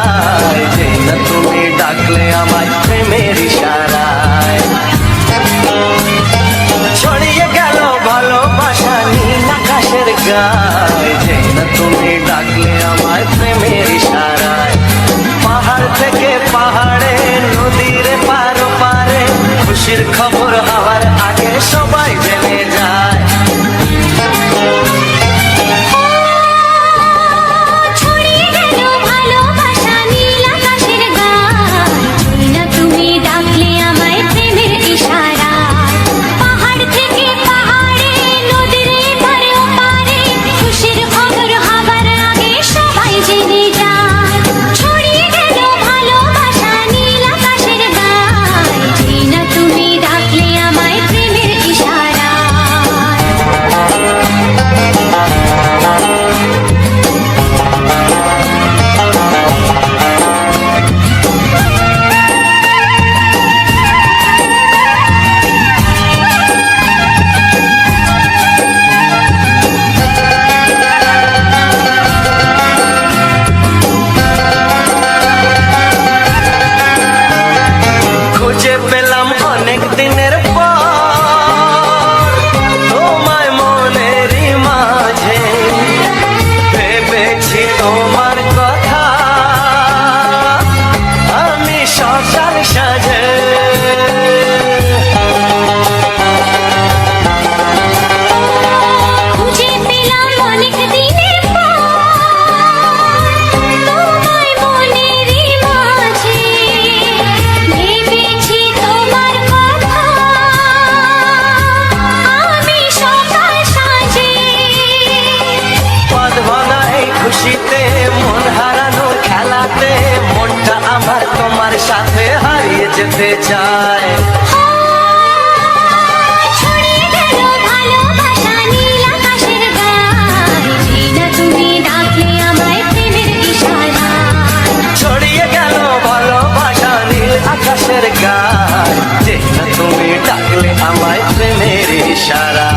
যায়, যে না তুমি ডাকলে আমায় প্রেমের ইশারায়। ছড়িয়ে গেল ভালোবাসা নীল আকাশের গায়, যে না তুমি ডাকলে আমায় প্রেমের ইশারায়। পাহাড় থেকে পাহাড়ে, নদীর পার পারে, খুশির খবর হওয়ার আগে সবাই জেনে যায়। মন হারানোর খেলাতে মনটা আমার তোমার সাথে হারিয়ে যেতে চায়। ছড়িয়ে গেল ভালোবাসা নীল আকাশের গায়, যে না তুমি ডাকলে আমায় প্রেমের ইশারায়।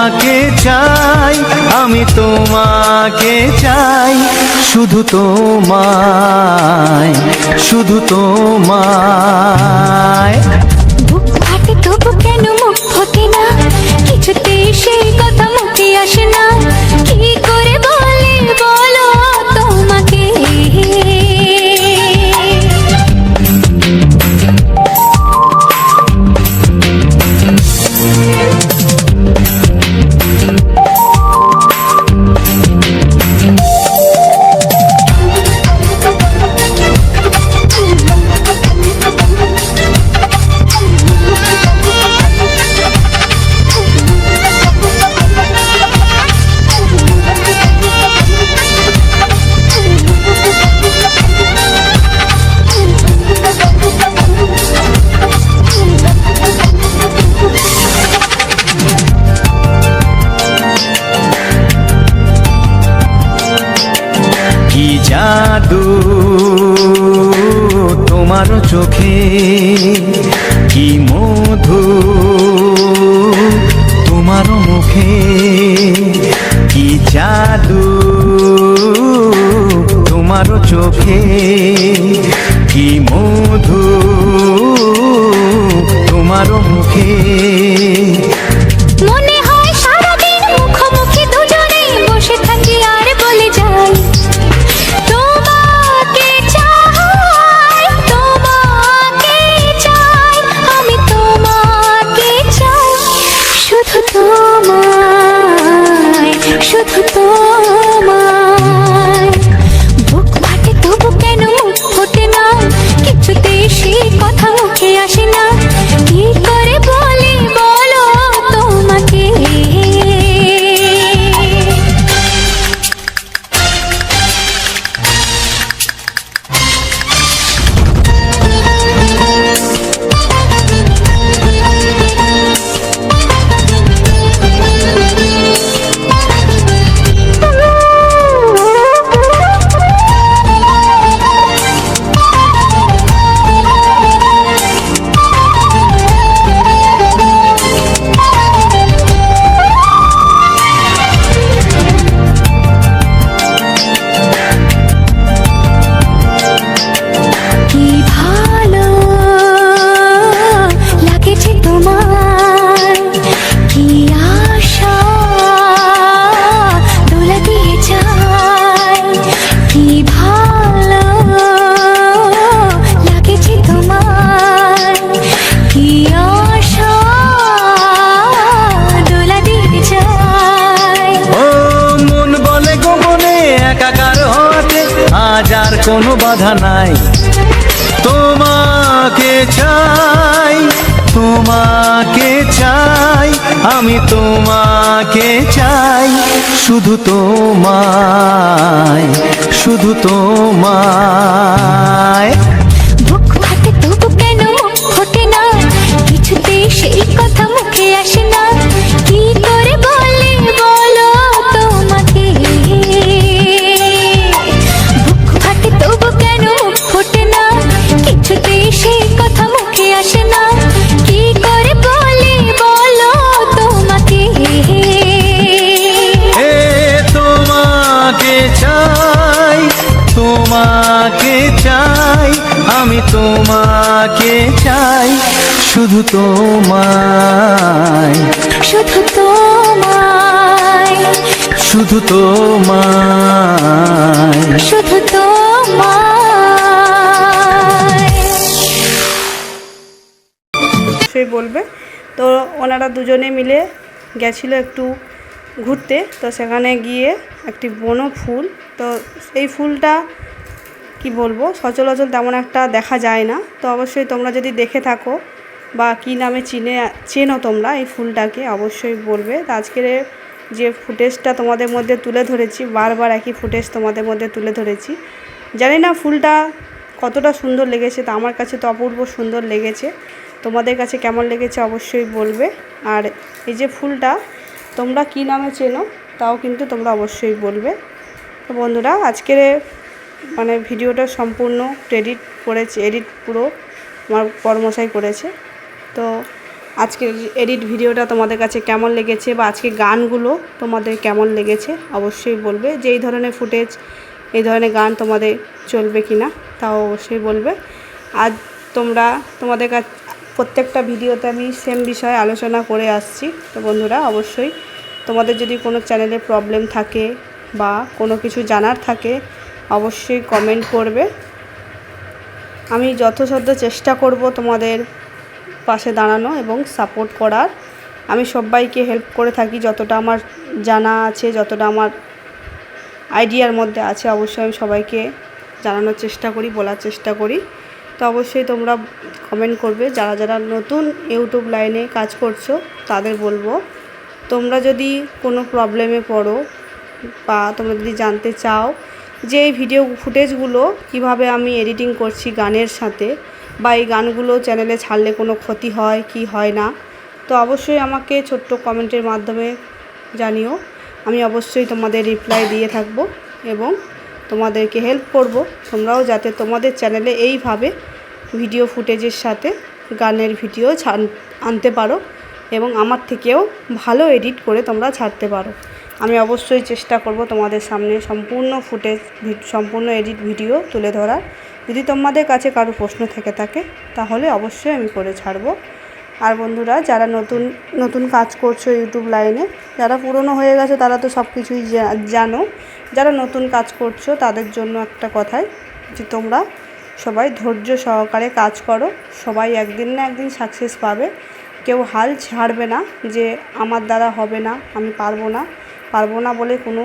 তোমাকে চাই, আমি তোমাকে চাই, শুধু তোমায়, শুধু তোমায়। বুক ফাটে তবু কেন মুখ ফোটে না, কিছুতেই সেই কথা মুখে আসে না, কি করে বলে বলো তোমাকে। কি জাদু তোমার চোখে, কি মধু তোমার মুখে, কি জাদু তোমার চোখে, কি মধু তোমার মুখে। মনে হয় সারাদিন মুখোমুখি দুজনে বসে থাকি আর বলে যাই, তোমাকে চাই, তোমাকে চাই, আমি তোমাকে চাই, শুধু তোমায়, শুধু তোমায়। বুক ফাটে তবু কেন মুখ ফোটে না, কিছুতেই সেই কথা মুখে আসে না, কি করে বলে বলো তোমাকে। কি ভালো লাগেছে তোমার, কি আশা দোলা দিয়ে যায়, কি ভালো লাগেছে তোমার, কি আশা দোলা দিয়ে যায়। ও মন বলে গোপনে একাকার হতে আজ আর কোনো বাধা নাই, তোমাকে চাই, তোমাকে চাই, আমি তোমাকে চাই, শুধু তোমায়, শুধু তোমায়। বুক ফাটে তবু কেন মুখ ফোটে না, কিছুতেই সেই কথা মুখে আসে না, কি করে বলে বলো তোমাকে। বুক ফাটে তবু কেন মুখ ফোটে না, কিছুতেই সেই কথা মুখে আসে না, কি করে বলে বলো তোমাকে। এ তোমাকে চাই, তোমাকে চাই, আমি তোমাকে চাই, শুধু তোমায়, শুধু তোমায়, শুধু তোমায়। শুধু তোমায়। অবশ্যই বলবে। তো ওনারা দুজনে মিলে গেছিল একটু ঘুরতে, তো সেখানে গিয়ে একটি বনো ফুল, তো এই ফুলটা কি বলবো সচরাচর তেমন একটা দেখা যায় না, তো অবশ্যই তোমরা যদি দেখে থাকো বা কী নামে চেনো তোমরা এই ফুলটাকে অবশ্যই বলবে। তো আজকের যে ফুটেজটা তোমাদের মধ্যে তুলে ধরেছি, বারবার একই ফুটেজ তোমাদের মধ্যে তুলে ধরেছি, জানি না ফুলটা কতটা সুন্দর লেগেছে, তো আমার কাছে তো অপূর্ব সুন্দর লেগেছে, তোমাদের কাছে কেমন লেগেছে অবশ্যই বলবে। আর এই যে ফুলটা তোমরা কী নামে চেনো তাও কিন্তু তোমরা অবশ্যই বলবে। তো বন্ধুরা আজকের মানে ভিডিওটা সম্পূর্ণ এডিট পুরো আমার বড়মশাই করেছে। তো আজকের এডিট ভিডিওটা তোমাদের কাছে কেমন লেগেছে বা আজকে গানগুলো তোমাদের কেমন লেগেছে অবশ্যই বলবে। যে এই ধরনের ফুটেজ, এই ধরনের গান তোমাদের চলবে কি না তাও অবশ্যই বলবে। আজ তোমাদের কাছে প্রত্যেকটা ভিডিওতে আমি সেম বিষয়ে আলোচনা করে আসছি। তো বন্ধুরা, অবশ্যই তোমাদের যদি কোনো চ্যানেলে প্রবলেম থাকে বা কোনো কিছু জানার থাকে অবশ্যই কমেন্ট করবে। আমি যথাসাধ্য চেষ্টা করব তোমাদের পাশে দাঁড়ানো এবং সাপোর্ট করার। আমি সবাইকে হেল্প করে থাকি, যতটা আমার জানা আছে, যতটা আমার আইডিয়ার মধ্যে আছে অবশ্যই আমি সবাইকে জানানোর চেষ্টা করি, বলার চেষ্টা করি। তো অবশ্যই তোমরা কমেন্ট করবে। যারা যারা নতুন ইউটিউব লাইনে কাজ করছো তাদের বলবো, তোমরা যদি কোনো প্রবলেমে পড়ো বা তোমরা যদি জানতে চাও যে এই ভিডিও ফুটেজগুলো কিভাবে আমি এডিটিং করছি গানের সাথে, বা এই গানগুলো চ্যানেলে ছাড়লে কোনো ক্ষতি হয় কি হয় না, তো অবশ্যই আমাকে ছোট্ট কমেন্টের মাধ্যমে জানিও। আমি অবশ্যই তোমাদের রিপ্লাই দিয়ে থাকবো এবং তোমাদেরকে হেল্প করব, তোমরাও যাতে তোমাদের চ্যানেলে এইভাবে ভিডিও ফুটেজের সাথে গানের ভিডিও আনতে পারো এবং আমার থেকেও ভালো এডিট করে তোমরা ছাড়তে পারো। আমি অবশ্যই চেষ্টা করব তোমাদের সামনে সম্পূর্ণ ফুটেজ, সম্পূর্ণ এডিট ভিডিও তুলে ধরার। যদি তোমাদের কাছে কারো প্রশ্ন থেকে থাকে তাহলে অবশ্যই আমি করে ছাড়বো। আর বন্ধুরা, যারা নতুন কাজ করছো ইউটিউব লাইনে, যারা পুরনো হয়ে গেছে তারা তো সব কিছুই জানো। যারা নতুন কাজ করছো তাদের জন্য একটা কথাই, যে তোমরা সবাই ধৈর্য সহকারে কাজ করো। সবাই একদিন না একদিন সাকসেস পাবে। কেউ হাল ছাড়বে না যে আমার দ্বারা হবে না, আমি পারবো না বলে কোনো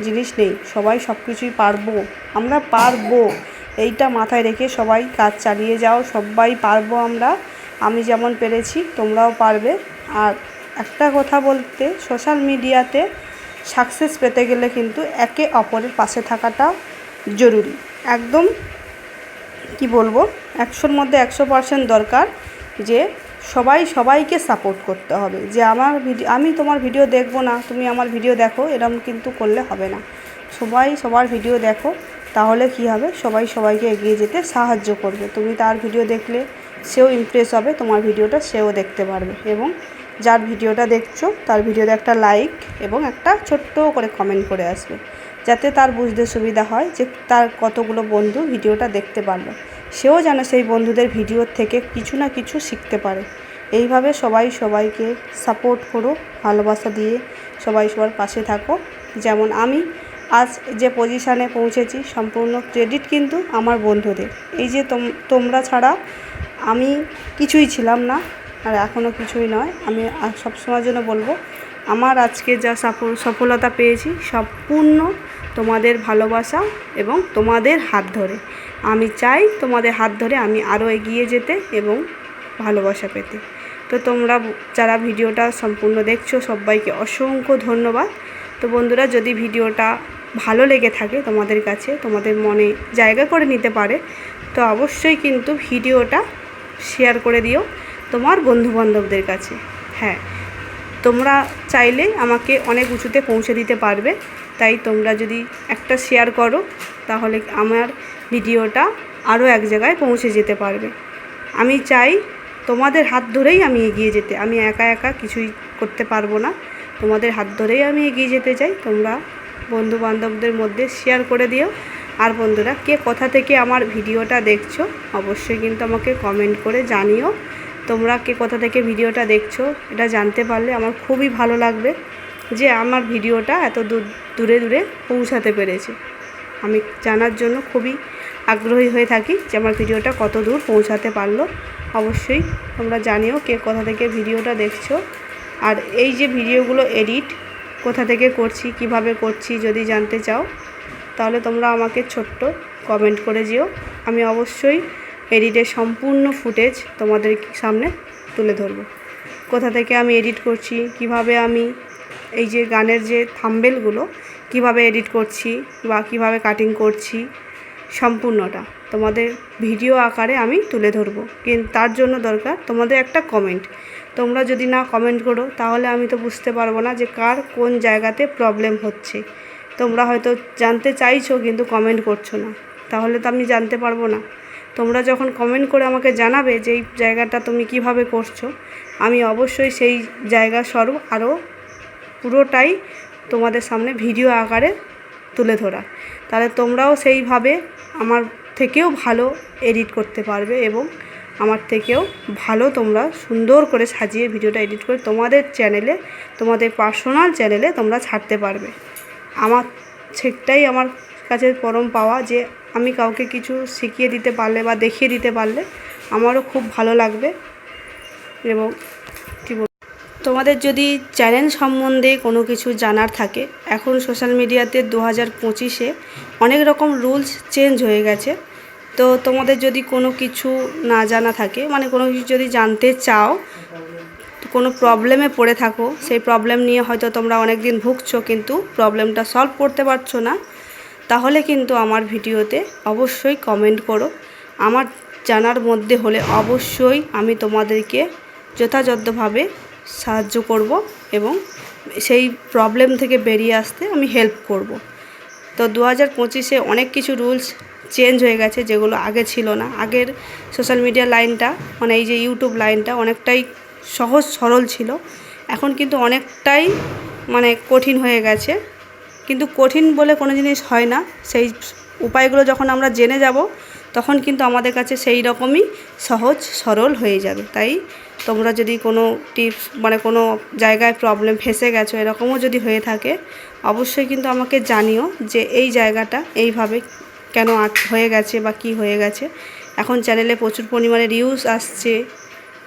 জিনিস নেই। সবাই সব কিছুই পারবো, আমরা পারবো, এইটা মাথায় রেখে সবাই কাজ চালিয়ে যাও। সবাই পারবো আমরা, আমি যেমন পেরেছি তোমরাও পারবে। আর একটা কথা বলতে, সোশ্যাল মিডিয়াতে সাকসেস পেতে গেলে কিন্তু একে অপরের পাশে থাকাটা জরুরি। একদম কি বলবো, 100-র মধ্যে 100% দরকার যে সবাইকে সাপোর্ট করতে হবে। যে আমি তোমার ভিডিও দেখবো না, তুমি আমার ভিডিও দেখো, এরকম কিন্তু করলে হবে না। সবার ভিডিও দেখো, তাহলে কি হবে, সবাইকে এগিয়ে যেতে সাহায্য করবে। তুমি তার ভিডিও দেখলে সেও ইমপ্রেস হবে, তোমার ভিডিওটা সেও দেখতে পারবে। এবং যার ভিডিওটা দেখছো তার ভিডিওতে একটা লাইক এবং একটা ছোট্ট করে কমেন্ট করে আসবে, যাতে তার বুঝতে সুবিধা হয় যে তার কতগুলো বন্ধু ভিডিওটা দেখতে পারলো, সেও যেন সেই বন্ধুদের ভিডিওর থেকে কিছু না কিছু শিখতে পারে। এইভাবে সবাইকে সাপোর্ট করো, ভালোবাসা দিয়ে সবার পাশে থাকো। যেমন আমি আজ যে পজিশানে পৌঁছেছি, সম্পূর্ণ ক্রেডিট কিন্তু আমার বন্ধুদের। এই যে তোমরা ছাড়া আমি কিছুই ছিলাম না, আর এখনও কিছুই নয়। আমি সবসময়ের জন্য বলবো, আমার আজকে যা সফলতা পেয়েছি সম্পূর্ণ তোমাদের ভালোবাসা এবং তোমাদের হাত ধরে। আমি চাই তোমাদের হাত ধরে আমি আরও এগিয়ে যেতে এবং ভালোবাসা পেতে। তো তোমরা যারা ভিডিওটা সম্পূর্ণ দেখছো সবাইকে অসংখ্য ধন্যবাদ। তো বন্ধুরা, যদি ভিডিওটা ভালো লেগে থাকে তোমাদের কাছে, তোমাদের মনে জায়গা করে নিতে পারে, তো অবশ্যই কিন্তু ভিডিওটা শেয়ার করে দিও তোমার বন্ধুবান্ধবদের কাছে। হ্যাঁ, তোমরা চাইলে আমাকে অনেক উঁচুতে পৌঁছে দিতে পারবে, তাই তোমরা যদি একটা শেয়ার করো তাহলে আমার ভিডিওটা আরও এক জায়গায় পৌঁছে যেতে পারবে। আমি চাই তোমাদের হাত ধরেই আমি এগিয়ে যেতে। আমি একা কিছুই করতে পারবো না, তোমাদের হাত ধরেই আমি এগিয়ে যেতে চাই। তোমরা বন্ধুবান্ধবদের মধ্যে শেয়ার করে দিও। আর বন্ধুরা, কে কোথা থেকে আমার ভিডিওটা দেখছো অবশ্যই কিন্তু আমাকে কমেন্ট করে জানিও। তোমরা কে কোথা থেকে ভিডিওটা দেখছো এটা জানতে পারলে আমার খুবই ভালো লাগবে, যে আমার ভিডিওটা এত দূরে পৌঁছাতে পেরেছে। আমি জানার জন্য খুবই আগ্রহী হয়ে থাকি যে আমার ভিডিওটা কত দূর পৌঁছাতে পারলো। অবশ্যই তোমরা জানিও কে কোথা থেকে ভিডিওটা দেখছো। আর এই যে ভিডিওগুলো এডিট কোথা থেকে করছি, কিভাবে করছি যদি জানতে চাও তাহলে তোমরা আমাকে ছোট্ট কমেন্ট করে যেও। আমি অবশ্যই এডিটের সম্পূর্ণ ফুটেজ তোমাদের সামনে তুলে ধরবো। কোথা থেকে আমি এডিট করছি, কিভাবে আমি এই যে গানের যে থাম্বনেলগুলো কিভাবে এডিট করছি বা কিভাবে কাটিং করছি, সম্পূর্ণটা তোমাদের ভিডিও আকারে আমি তুলে ধরবো। কিন্তু তার জন্য দরকার তোমাদের একটা কমেন্ট। তোমরা যদি না কমেন্ট করো তাহলে আমি তো বুঝতে পারবো না যে কার কোন জায়গাতে প্রবলেম হচ্ছে। তোমরা হয়তো জানতে চাইছো কিন্তু কমেন্ট করছো না, তাহলে তো আমি জানতে পারবো না। তোমরা যখন কমেন্ট করে আমাকে জানাবে যে এই জায়গাটা তুমি কিভাবে করছো, আমি অবশ্যই সেই জায়গা স্বরূপ আরও পুরোটাই তোমাদের সামনে ভিডিও আকারে তুলে ধরা, তাহলে তোমরাও সেইভাবে আমার থেকেও ভালো এডিট করতে পারবে এবং আমার থেকেও ভালো তোমরা সুন্দর করে সাজিয়ে ভিডিওটা এডিট করে তোমাদের চ্যানেলে, তোমাদের পার্সোনাল চ্যানেলে তোমরা ছাড়তে পারবে। আমার সেটাই আমার কাছে পরম পাওয়া, যে আমি কাউকে কিছু শিখিয়ে দিতে পারলে বা দেখিয়ে দিতে পারলে আমারও খুব ভালো লাগবে। এবং কী বল, তোমাদের যদি চ্যানেল সম্বন্ধে কোনো কিছু জানার থাকে, এখন সোশ্যাল মিডিয়াতে 2025-এ অনেক রকম রুলস চেঞ্জ হয়ে গেছে। তো তোমাদের যদি কোনো কিছু না জানা থাকে, মানে কোনো কিছু যদি জানতে চাও, কোনো প্রবলেমে পড়ে থাকো, সেই প্রবলেম নিয়ে হয়তো তোমরা অনেক দিন ভুগছো কিন্তু প্রবলেমটা সলভ করতে পারছো না, তাহলে কিন্তু আমার ভিডিওতে অবশ্যই কমেন্ট করো। আমার জানার মধ্যে হলে অবশ্যই আমি তোমাদেরকে যথাযথভাবে সাহায্য করব এবং সেই প্রবলেম থেকে বেরিয়ে আসতে আমি হেল্প করব। তো 2025-এ অনেক কিছু রুলস চেঞ্জ হয়ে গেছে, যেগুলো আগে ছিল না। আগের সোশ্যাল মিডিয়া লাইনটা, মানে এই যে ইউটিউব লাইনটা অনেকটাই সহজ সরল ছিল, এখন কিন্তু অনেকটাই মানে কঠিন হয়ে গেছে। কিন্তু কঠিন বলে কোনো জিনিস হয় না, সেই উপায়গুলো যখন আমরা জেনে যাব তখন কিন্তু আমাদের কাছে সেই রকমই সহজ সরল হয়ে যাবে। তাই তোমরা যদি কোনো টিপস, মানে কোনো জায়গায় প্রবলেম ফেসে গেছো, এরকমও যদি হয়ে থাকে, অবশ্যই কিন্তু আমাকে জানিও যে এই জায়গাটা এইভাবে কেন হয়ে গেছে বা কি হয়ে গেছে। এখন চ্যানেলে প্রচুর পরিমাণে রিউজ আসছে,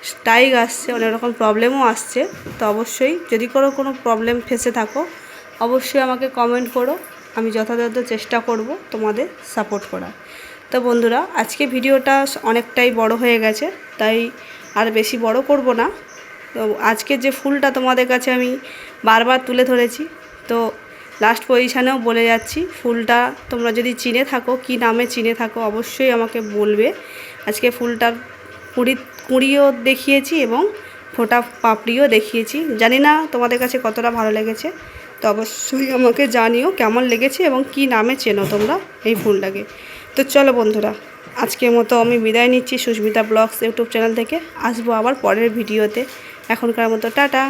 স্ট্রাইক আসছে, অনেক রকম প্রবলেমও আসছে। তো অবশ্যই যদি কোনো প্রবলেম ফেসে থাকো, অবশ্যই আমাকে কমেন্ট করো, আমি যথাযথ চেষ্টা করব তোমাদের সাপোর্ট করার। তো বন্ধুরা, আজকে ভিডিওটা অনেকটাই বড় হয়ে গেছে, তাই আর বেশি বড় করব না। তো আজকে যে ফুলটা তোমাদের কাছে আমি বারবার তুলে ধরেছি, তো লাস্ট পজিশানেও বলে যাচ্ছি, ফুলটা তোমরা যদি চিনে থাকো, কি নামে চিনে থাকো, অবশ্যই আমাকে বলবে। আজকে ফুলটার কুঁড়িও দেখিয়েছি এবং ফোটা পাপড়িও দেখিয়েছি। জানি না তোমাদের কাছে কতটা ভালো লেগেছে, তো অবশ্যই আমাকে জানিও কেমন লেগেছে এবং কি নামে চেনো তোমরা এই ফুলটাকে। তো চলো বন্ধুরা, আজকের মতো আমি বিদায় নিচ্ছি সুস্মিতা ব্লগস ইউটিউব চ্যানেল থেকে। আসবো আবার পরের ভিডিওতে। এখনকার মতো টাটা।